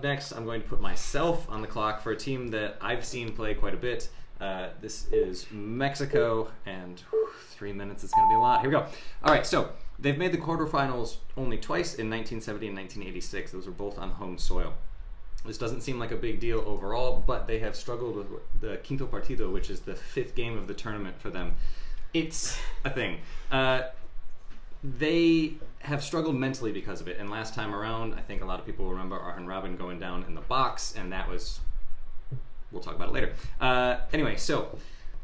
up next, I'm going to put myself on the clock for a team that I've seen play quite a bit. This is Mexico, and 3 minutes is going to be a lot. Here we go. All right, so they've made the quarterfinals only twice, in 1970 and 1986. Those were both on home soil. This doesn't seem like a big deal overall, but they have struggled with the Quinto Partido, which is the 5th game of the tournament for them. It's a thing. They have struggled mentally because of it, and last time around, I think a lot of people remember Arjen Robben going down in the box, and that was... We'll talk about it later. Anyway, so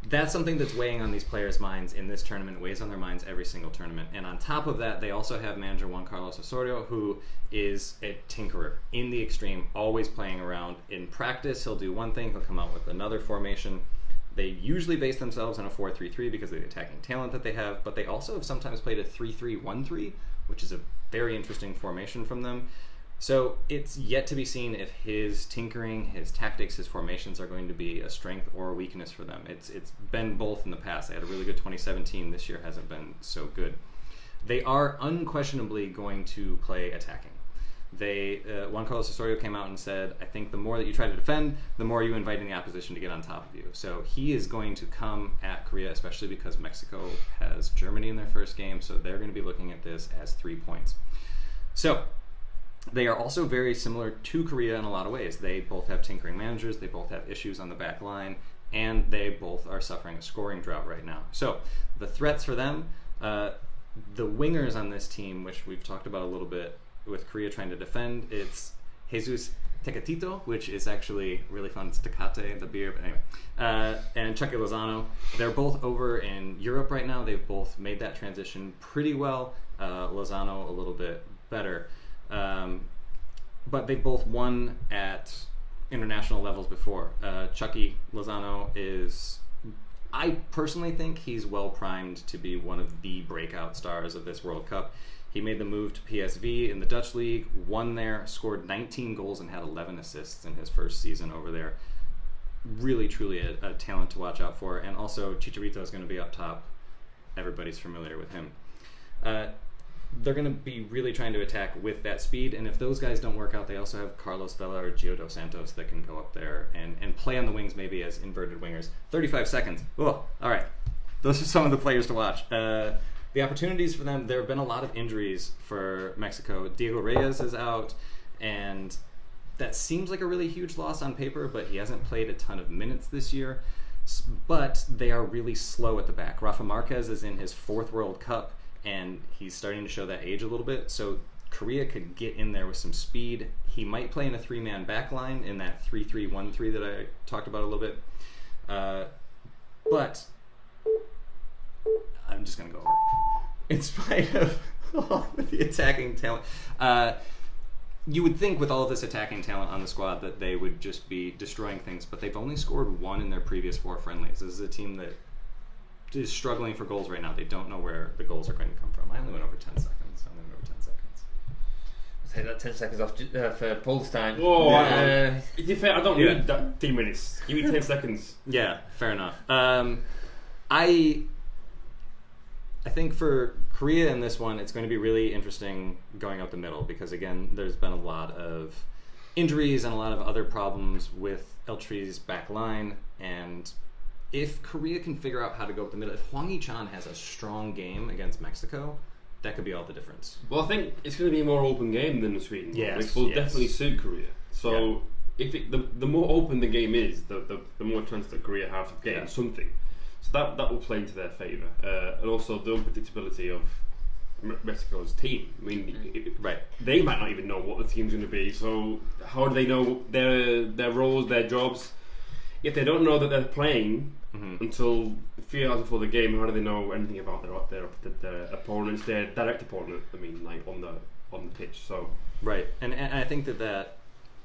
that's something that's weighing on these players' minds in this tournament. It weighs on their minds every single tournament. And on top of that, they also have manager Juan Carlos Osorio, who is a tinkerer in the extreme, always playing around. In practice, he'll do one thing, he'll come out with another formation. They usually base themselves on a 4-3-3 because of the attacking talent that they have, but they also have sometimes played a 3-3-1-3, which is a very interesting formation from them. So it's yet to be seen if his tinkering, his tactics, his formations are going to be a strength or a weakness for them. It's been both in the past. They had a really good 2017. This year hasn't been so good. They are unquestionably going to play attacking. Juan Carlos Osorio came out and said, I think the more that you try to defend, the more you invite in the opposition to get on top of you. So he is going to come at Korea, especially because Mexico has Germany in their first game, so they're going to be looking at this as 3 points. So they are also very similar to Korea in a lot of ways. They both have tinkering managers, they both have issues on the back line, and they both are suffering a scoring drought right now. So the threats for them, the wingers on this team, which we've talked about a little bit with Korea trying to defend, it's Jesus Tecatito, which is actually really fun. It's Tecate, the beer, but anyway. And Chucky Lozano. They're both over in Europe right now. They've both made that transition pretty well. Lozano a little bit better. But they both won at international levels before. Chucky Lozano is, I personally think he's well primed to be one of the breakout stars of this World Cup. He made the move to PSV in the Dutch league, won there, scored 19 goals and had 11 assists in his first season over there. Really, truly a talent to watch out for. And also Chicharito is going to be up top. Everybody's familiar with him. They're going to be really trying to attack with that speed, and if those guys don't work out, they also have Carlos Vela or Gio dos Santos that can go up there and play on the wings maybe as inverted wingers. 35 seconds. Oh, all right. Those are some of the players to watch. The opportunities for them, there have been a lot of injuries for Mexico. Diego Reyes is out, and that seems like a really huge loss on paper, but he hasn't played a ton of minutes this year. But they are really slow at the back. Rafa Marquez is in his 4th World Cup, and he's starting to show that age a little bit. So Korea could get in there with some speed. He might play in a 3-man back line in that 3-3-1-3 that I talked about a little bit. But I'm just going to go over it. In spite of all of the attacking talent, you would think with all of this attacking talent on the squad that they would just be destroying things, but they've only scored 1 in their previous 4 friendlies. This is a team that is struggling for goals right now. They don't know where the goals are going to come from. I only went over 10 seconds. Take that 10 seconds off for Paul's time. Oh, to be fair, I don't need that 3 minutes. Give me 10 seconds. Yeah, fair enough. I think for Korea in this one, it's going to be really interesting going out the middle because, again, there's been a lot of injuries and a lot of other problems with El Tri's back line, and if Korea can figure out how to go up the middle, if Hwang Hee-chan has a strong game against Mexico, that could be all the difference. Well, I think it's going to be a more open game than Sweden, which will definitely suit Korea. So if the more open the game is, the more chance that Korea have of getting something. So that will play into their favour. And also the unpredictability of Mexico's team. I mean, they might not even know what the team's going to be. So how do they know their roles, their jobs? If they don't know that they're playing until a few hours before the game, how do they know anything about their opponents, their direct opponent? I mean, like on the pitch. So and I think that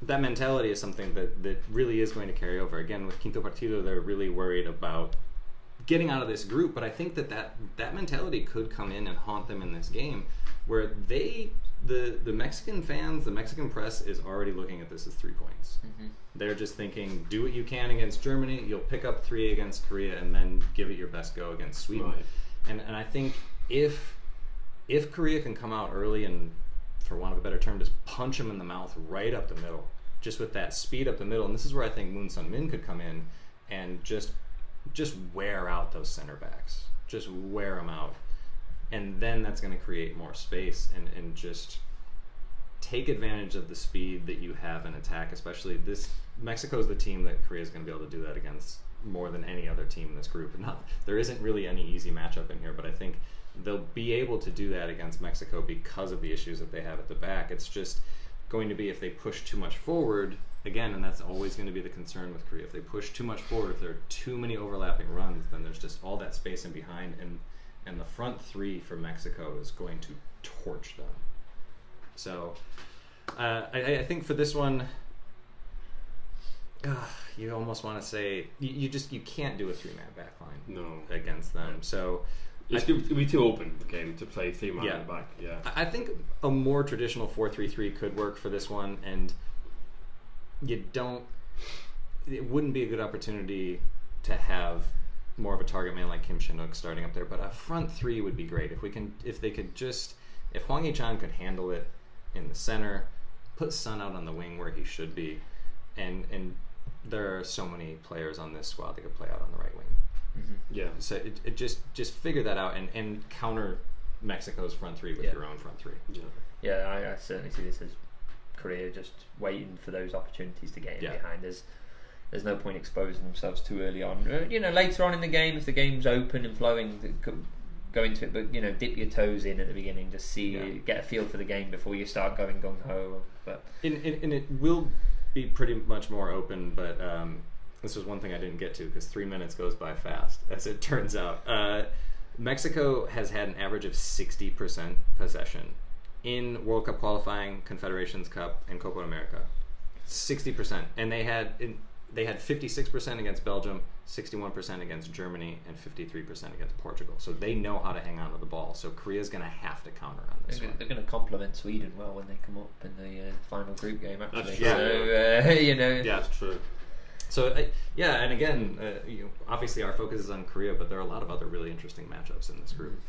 mentality is something that really is going to carry over. Again, with Quinto Partido, they're really worried about getting out of this group, but I think that mentality could come in and haunt them in this game, where the Mexican fans, the Mexican press is already looking at this as 3 points. They're just thinking, do what you can against Germany, you'll pick up 3 against Korea, and then give it your best go against Sweden. And I think if Korea can come out early and, for want of a better term, just punch them in the mouth right up the middle, just with that speed up the middle, and this is where I think Moon Sun Min could come in and just wear out those center backs, just wear them out, and then that's going to create more space and just take advantage of the speed that you have in attack. Especially Mexico is the team that Korea is going to be able to do that against more than any other team in this group. There isn't really any easy matchup in here, but I think they'll be able to do that against Mexico because of the issues that they have at the back. It's just going to be if they push too much forward, again, and that's always going to be the concern with Korea. If they push too much forward, if there are too many overlapping runs, then there's just all that space in behind, and the front three for Mexico is going to torch them. So I think for this one, you almost want to say you can't do a 3-man backline against them. So it would be too open the game to play 3-man in the back. Yeah, I think a more traditional 4-3-3 could work for this one, and it wouldn't be a good opportunity to have more of a target man like Kim Shin-wook starting up there, but a front three would be great if Hwang Hee-chan could handle it in the center, put Sun out on the wing where he should be, and there are so many players on this squad that could play out on the right wing. Mm-hmm. Yeah. So it just figure that out and counter Mexico's front three with your own front three. Yeah, I certainly see this as Korea just waiting for those opportunities to get in behind. There's no point exposing themselves too early on. Later on in the game, if the game's open and flowing, go into it, but dip your toes in at the beginning, just get a feel for the game before you start going gung ho. But and it will be pretty much more open, but this was one thing I didn't get to because 3 minutes goes by fast, as it turns out. Mexico has had an average of 60% possession in World Cup qualifying, Confederations Cup, and Copa America. 60%, and they had 56% against Belgium, 61% against Germany, and 53% against Portugal. So they know how to hang on to the ball. So Korea's going to have to counter on this one. They're going to complement Sweden well when they come up in the final group game, actually. That's true. So, Yeah, it's true. So, and again, obviously our focus is on Korea, but there are a lot of other really interesting matchups in this group.